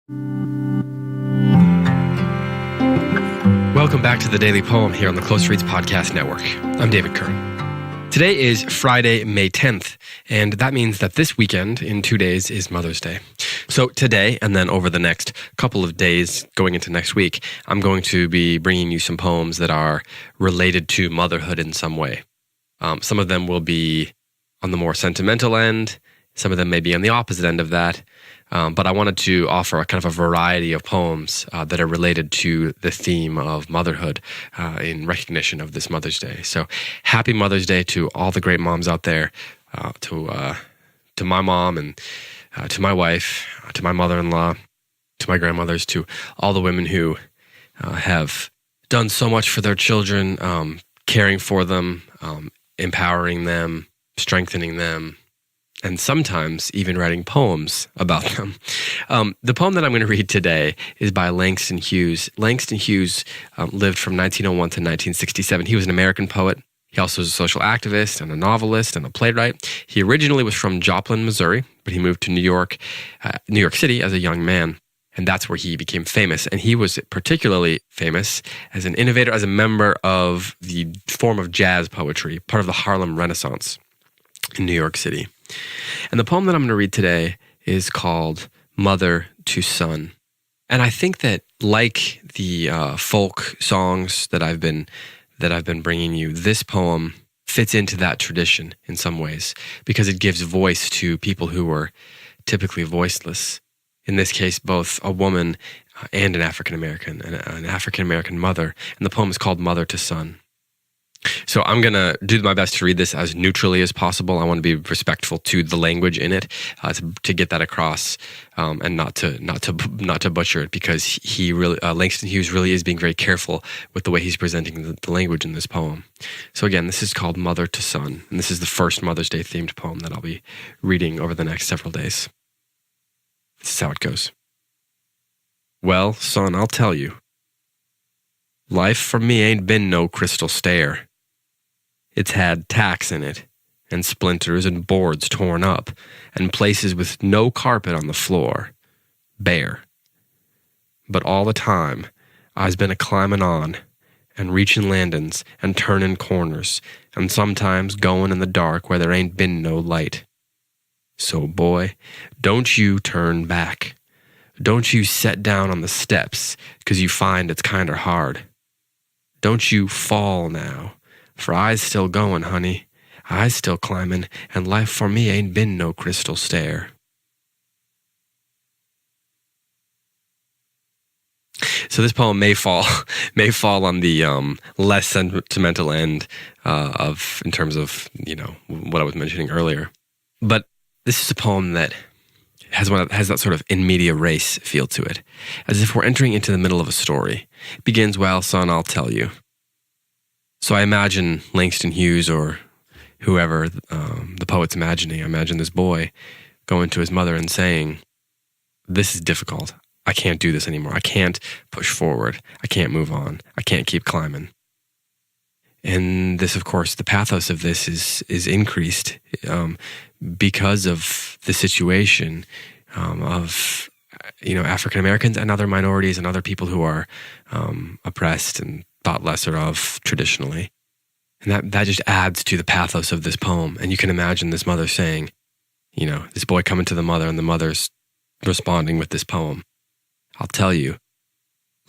Welcome back to the Daily Poem here on the Close Reads Podcast Network. I'm David Kern. Today is Friday, May 10th, and that means that this weekend, in 2 days, is Mother's Day. So today, and then over the next couple of days going into next week, I'm going to be bringing you some poems that are related to motherhood in some way. Some of them will be on the more sentimental end. Some of them may be on the opposite end of that. But I wanted to offer a kind of a variety of poems that are related to the theme of motherhood in recognition of this Mother's Day. So happy Mother's Day to all the great moms out there, to my mom and to my wife, to my mother-in-law, to my grandmothers, to all the women who have done so much for their children, caring for them, empowering them, strengthening them, and sometimes even writing poems about them. The poem that I'm going to read today is by Langston Hughes. Langston Hughes lived from 1901 to 1967. He was an American poet. He also was a social activist and a novelist and a playwright. He originally was from Joplin, Missouri, but he moved to New York City as a young man. And that's where he became famous. And he was particularly famous as an innovator, as a member of the form of jazz poetry, part of the Harlem Renaissance in New York City. And the poem that I'm going to read today is called Mother to Son. And I think that, like the folk songs that I've been bringing you, this poem fits into that tradition in some ways because it gives voice to people who were typically voiceless. In this case, both a woman and an African-American, an African-American mother. And the poem is called Mother to Son. So I'm going to do my best to read this as neutrally as possible. I want to be respectful to the language in it, to get that across, and not to butcher it, because he really, Langston Hughes really is being very careful with the way he's presenting the language in this poem. So again, this is called Mother to Son, and this is the first Mother's Day themed poem that I'll be reading over the next several days. This is how it goes. Well, son, I'll tell you. Life for me ain't been no crystal stair. It's had tacks in it, and splinters and boards torn up, and places with no carpet on the floor, bare. But all the time, I's been a-climbin' on, and reachin' landin's, and turnin' corners, and sometimes goin' in the dark where there ain't been no light. So, boy, don't you turn back. Don't you set down on the steps, 'cause you find it's kinder hard. Don't you fall now. For I's still goin', honey. I's still climbin', and life for me ain't been no crystal stair. So this poem may fall on the less sentimental end in terms of what I was mentioning earlier. But this is a poem that has that sort of in media res feel to it, as if we're entering into the middle of a story. It begins, well, son, I'll tell you. So I imagine Langston Hughes or whoever the poet's imagining. I imagine this boy going to his mother and saying, this is difficult. I can't do this anymore. I can't push forward. I can't move on. I can't keep climbing. And this, of course, the pathos of this is increased because of the situation of African Americans and other minorities and other people who are oppressed and thought lesser of traditionally. And that just adds to the pathos of this poem. And you can imagine this mother saying, this boy coming to the mother, and the mother's responding with this poem. I'll tell you,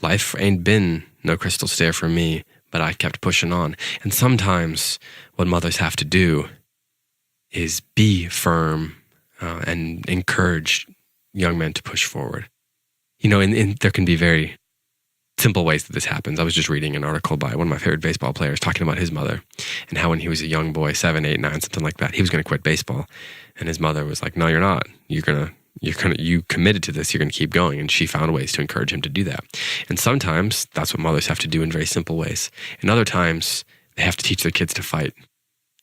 life ain't been no crystal stair for me, but I kept pushing on. And sometimes what mothers have to do is be firm and encourage young men to push forward. There can be very simple ways that this happens. I was just reading an article by one of my favorite baseball players talking about his mother and how when he was a young boy, 7, 8, 9, something like that, he was going to quit baseball. And his mother was like, no, you're not. You committed to this. You're going to keep going. And she found ways to encourage him to do that. And sometimes that's what mothers have to do in very simple ways. In other times, they have to teach their kids to fight.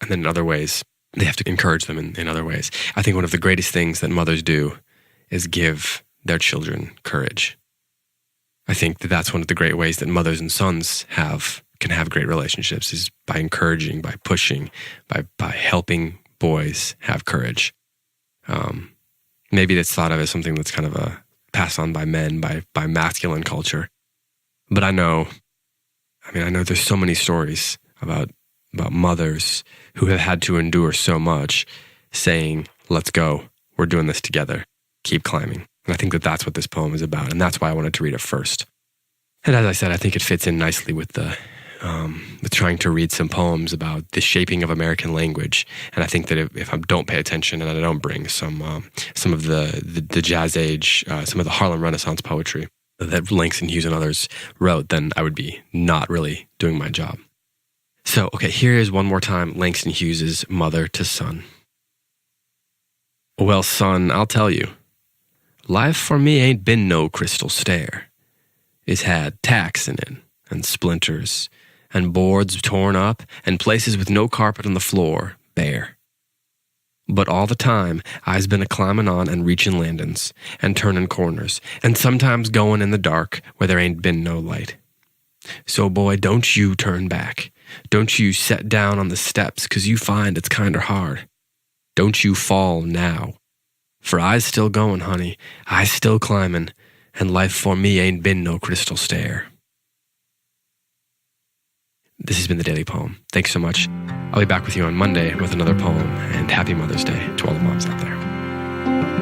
And then in other ways, they have to encourage them in other ways. I think one of the greatest things that mothers do is give their children courage. I think that that's one of the great ways that mothers and sons can have great relationships, is by encouraging, by pushing, by helping boys have courage. Maybe it's thought of as something that's kind of a passed on by men, by masculine culture. But I know there's so many stories about mothers who have had to endure so much saying, let's go, we're doing this together, keep climbing. And I think that that's what this poem is about, and that's why I wanted to read it first. And as I said, I think it fits in nicely with with trying to read some poems about the shaping of American language. And I think that if I don't pay attention and I don't bring some of the Jazz Age, some of the Harlem Renaissance poetry that Langston, Hughes, and others wrote, then I would be not really doing my job. So, okay, here is one more time Langston Hughes' Mother to Son. Well, son, I'll tell you, life for me ain't been no crystal stair. It's had tacks in it, and splinters, and boards torn up, and places with no carpet on the floor, bare. But all the time, I's been a-climbin' on and reachin' landin's, and turnin' corners, and sometimes goin' in the dark where there ain't been no light. So, boy, don't you turn back. Don't you set down on the steps, 'cause you find it's kinder hard. Don't you fall now. For I's still goin', honey, I's still climbin', and life for me ain't been no crystal stair. This has been the Daily Poem. Thanks so much. I'll be back with you on Monday with another poem, and happy Mother's Day to all the moms out there.